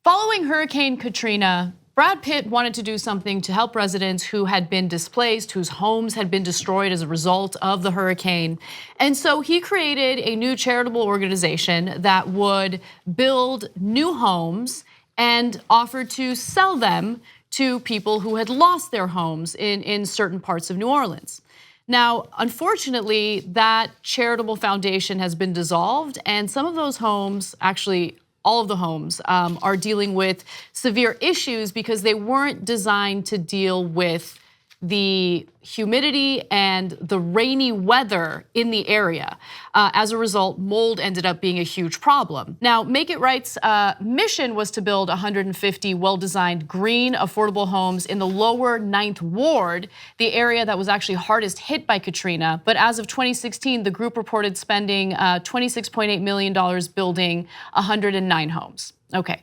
Following Hurricane Katrina, Brad Pitt wanted to do something to help residents who had been displaced, whose homes had been destroyed as a result of the hurricane. And so he created a new charitable organization that would build new homes and offer to sell them to people who had lost their homes in certain parts of New Orleans. Now, unfortunately, that charitable foundation has been dissolved, and some of those homes, actually all of the homes, are dealing with severe issues because they weren't designed to deal with the humidity and the rainy weather in the area. As a result, mold ended up being a huge problem. Now, Make It Right's mission was to build 150 well-designed green, affordable homes in the lower 9th Ward, the area that was actually hardest hit by Katrina. But as of 2016, the group reported spending $26.8 million building 109 homes. Okay.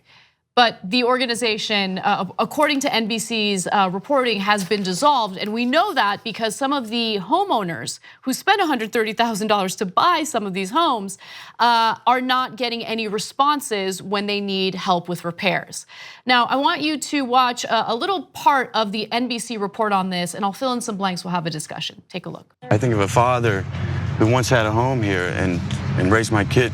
But the organization, according to NBC's reporting, has been dissolved. And we know that because some of the homeowners who spent $130,000 to buy some of these homes are not getting any responses when they need help with repairs. Now, I want you to watch a little part of the NBC report on this, and I'll fill in some blanks. We'll have a discussion. Take a look. I think of a father who once had a home here and raising my kids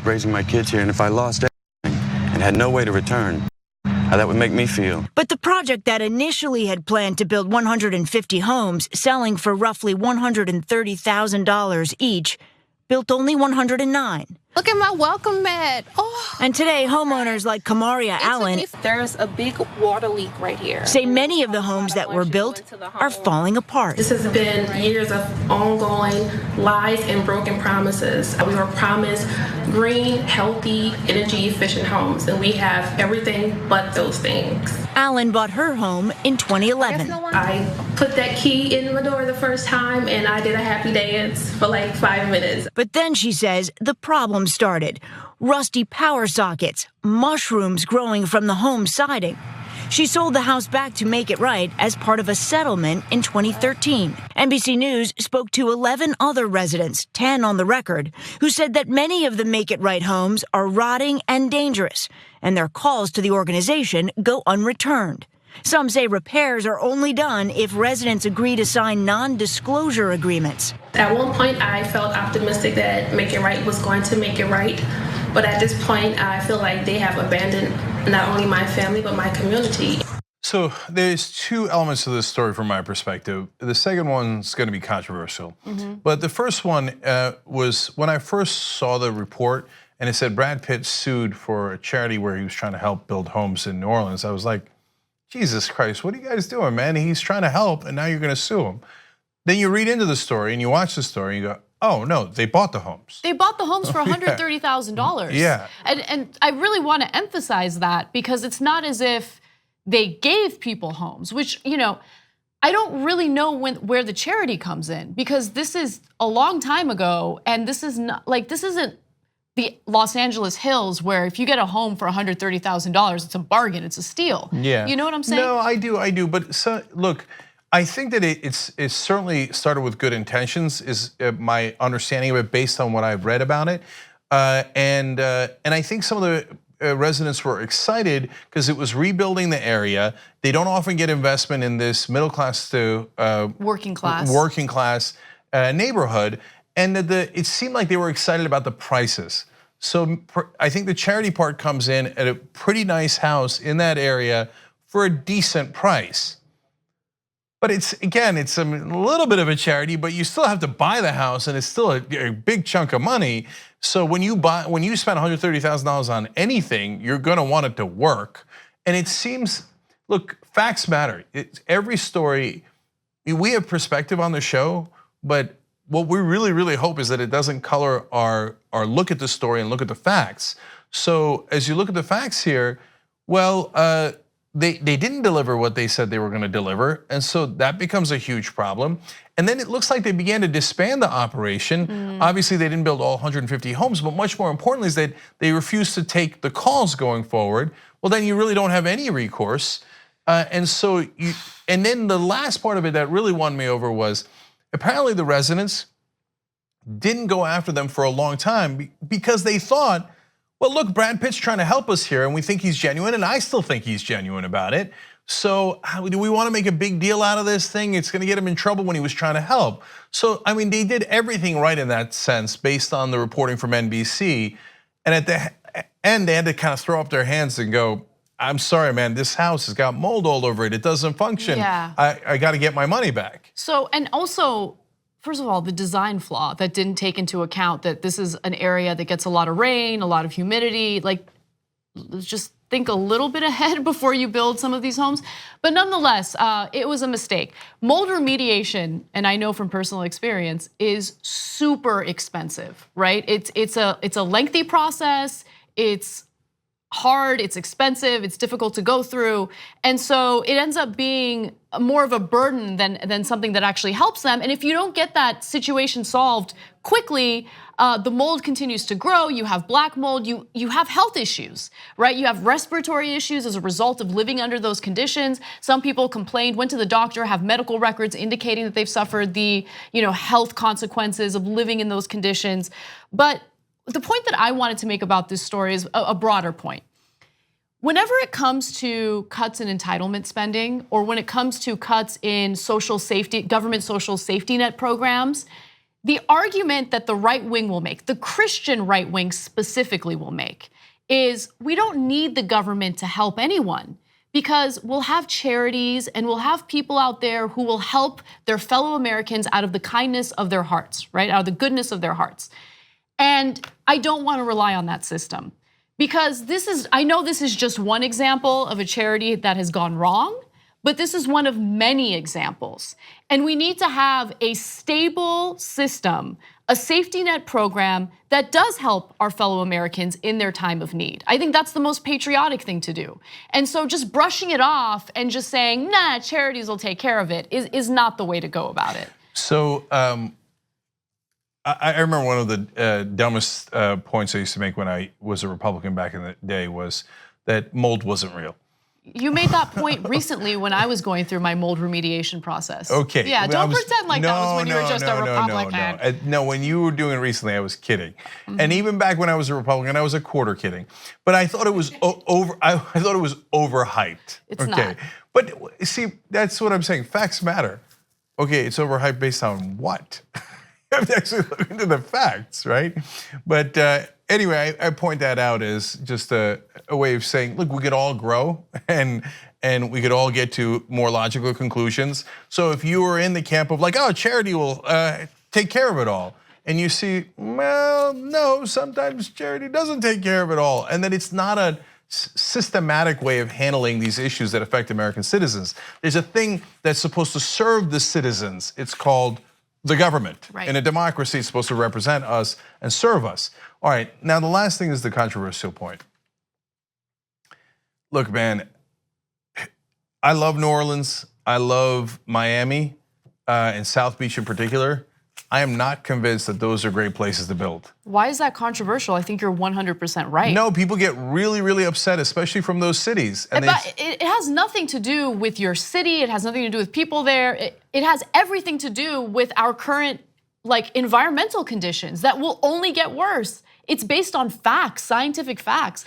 here, and if I lost everything and had no way to return, how that would make me feel. But the project that initially had planned to build 150 homes, selling for roughly $130,000 each, built only 109. Look at my welcome mat. Oh. And today, homeowners like Kamaria Allen, there's a big water leak right here, say many of the homes that were built are falling apart. This has been years of ongoing lies and broken promises. We were promised green, healthy, energy-efficient homes, and we have everything but those things. Allen bought her home in 2011. I put that key in the door the first time, and I did a happy dance for like 5 minutes. But then, she says, the problem started. Rusty power sockets, mushrooms growing from the home siding. She sold the house back to Make It Right as part of a settlement in 2013. NBC News spoke to 11 other residents, 10 on the record, who said that many of the Make It Right homes are rotting and dangerous, and their calls to the organization go unreturned. Some say repairs are only done if residents agree to sign non-disclosure agreements. At one point, I felt optimistic that Make It Right was going to make it right. But at this point, I feel like they have abandoned not only my family, but my community. So there's two elements to this story from my perspective. The second one's gonna be controversial. But the first one was when I first saw the report and it said Brad Pitt sued for a charity where he was trying to help build homes in New Orleans. I was like, Jesus Christ, what are you guys doing, man? He's trying to help and now you're gonna sue him. Then you read into the story and you watch the story and you go, oh no, they bought the homes. They bought the homes for $130,000. Yeah. And I really want to emphasize that because it's not as if they gave people homes, which, I don't really know where the charity comes in because this is a long time ago and this is not this isn't the Los Angeles Hills where if you get a home for $130,000, it's a bargain, it's a steal. Yeah. You know what I'm saying? No, I do. But look, I think that it's certainly started with good intentions is my understanding of it based on what I've read about it. And I think some of the residents were excited because it was rebuilding the area. They don't often get investment in this middle class to working class neighborhood. And it seemed like they were excited about the prices. So I think the charity part comes in at a pretty nice house in that area for a decent price. But it's a little bit of a charity, but you still have to buy the house and it's still a big chunk of money. So when you spend $130,000 on anything, you're gonna want it to work. And it seems, look, facts matter. Every story, we have perspective on the show, but what we really hope is that it doesn't color our look at the story and look at the facts. So as you look at the facts here, well, they didn't deliver what they said they were gonna deliver, and so that becomes a huge problem. And then it looks like they began to disband the operation. Obviously they didn't build all 150 homes, but much more importantly is that they refused to take the calls going forward. Well, then you really don't have any recourse. And then the last part of it that really won me over was apparently the residents didn't go after them for a long time because they thought, well, look, Brad Pitt's trying to help us here and we think he's genuine, and I still think he's genuine about it. So do we want to make a big deal out of this thing? It's going to get him in trouble when he was trying to help. So, I mean, they did everything right in that sense based on the reporting from NBC. And at the end, they had to kind of throw up their hands and go, I'm sorry, man, this house has got mold all over it. It doesn't function. Yeah. I got to get my money back. So, and also, first of all, the design flaw that didn't take into account that this is an area that gets a lot of rain, a lot of humidity. Like, just think a little bit ahead before you build some of these homes. But nonetheless, it was a mistake. Mold remediation, and I know from personal experience, is super expensive, right? It's a lengthy process. It's hard, it's expensive, it's difficult to go through. And so it ends up being more of a burden than something that actually helps them. And if you don't get that situation solved quickly, the mold continues to grow, you have black mold, you have health issues, right? You have respiratory issues as a result of living under those conditions. Some people complained, went to the doctor, have medical records indicating that they've suffered the health consequences of living in those conditions. But the point that I wanted to make about this story is a broader point. Whenever it comes to cuts in entitlement spending, or when it comes to cuts in social safety, government social safety net programs, the argument that the right wing will make, the Christian right wing specifically will make, is we don't need the government to help anyone, because we'll have charities and we'll have people out there who will help their fellow Americans out of the kindness of their hearts, right? Out of the goodness of their hearts. And I don't want to rely on that system, because I know this is just one example of a charity that has gone wrong, but this is one of many examples. And we need to have a stable system, a safety net program that does help our fellow Americans in their time of need. I think that's the most patriotic thing to do. And so just brushing it off and just saying, nah, charities will take care of it is not the way to go about it. So, I remember one of the dumbest points I used to make when I was a Republican back in the day was that mold wasn't real. You made that point recently when I was going through my mold remediation process. Okay. Yeah, don't pretend like that was when you were just a Republican. No, when you were doing it recently, I was kidding. And even back when I was a Republican, I was a quarter kidding. But I thought it was I thought it was overhyped. It's not. But see, that's what I'm saying. Facts matter. Okay, it's overhyped based on what? You have to actually look into the facts, right? But anyway, I point that out as just a way of saying, look, we could all grow and we could all get to more logical conclusions. So if you were in the camp of like, oh, charity will take care of it all, and you see, well, no, sometimes charity doesn't take care of it all, and that it's not a systematic way of handling these issues that affect American citizens. There's a thing that's supposed to serve the citizens. It's called the government. Right. In a democracy, it's supposed to represent us and serve us. All right, now the last thing is the controversial point. Look, man, I love New Orleans, I love Miami, and South Beach in particular. I am not convinced that those are great places to build. Why is that controversial? I think you're 100% right. No, people get really, really upset, especially from those cities. And but it has nothing to do with your city. It has nothing to do with people there. It has everything to do with our current environmental conditions that will only get worse. It's based on facts, scientific facts.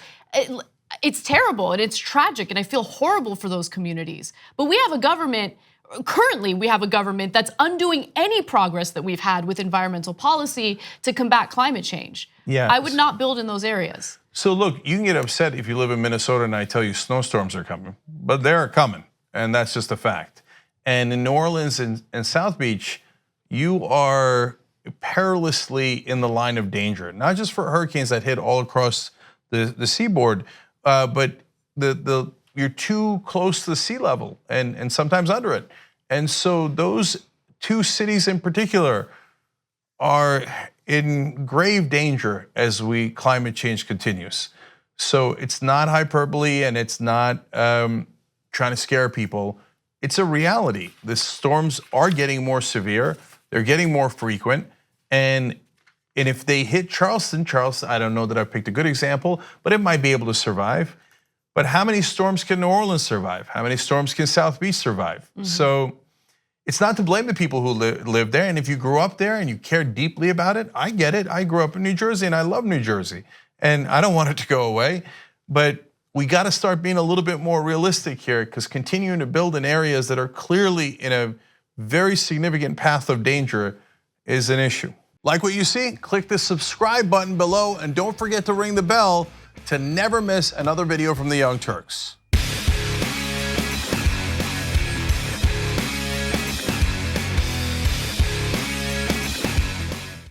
It's terrible and it's tragic, and I feel horrible for those communities. But we have a government. Currently, we have a government that's undoing any progress that we've had with environmental policy to combat climate change. Yeah. I would not build in those areas. So look, you can get upset if you live in Minnesota and I tell you snowstorms are coming, but they're coming, and that's just a fact. And in New Orleans and South Beach, you are perilously in the line of danger, not just for hurricanes that hit all across the seaboard, but you're too close to the sea level and sometimes under it. And so those two cities in particular are in grave danger as climate change continues. So it's not hyperbole and it's not trying to scare people. It's a reality. The storms are getting more severe, they're getting more frequent, and if they hit Charleston, I don't know that I picked a good example, but it might be able to survive. But how many storms can New Orleans survive? How many storms can South Beach survive? So it's not to blame the people who live there. And if you grew up there and you care deeply about it, I get it. I grew up in New Jersey and I love New Jersey. and I don't want it to go away, but we got to start being a little bit more realistic here, because continuing to build in areas that are clearly in a very significant path of danger is an issue. Like what you see? Click the subscribe button below and don't forget to ring the bell to never miss another video from the Young Turks.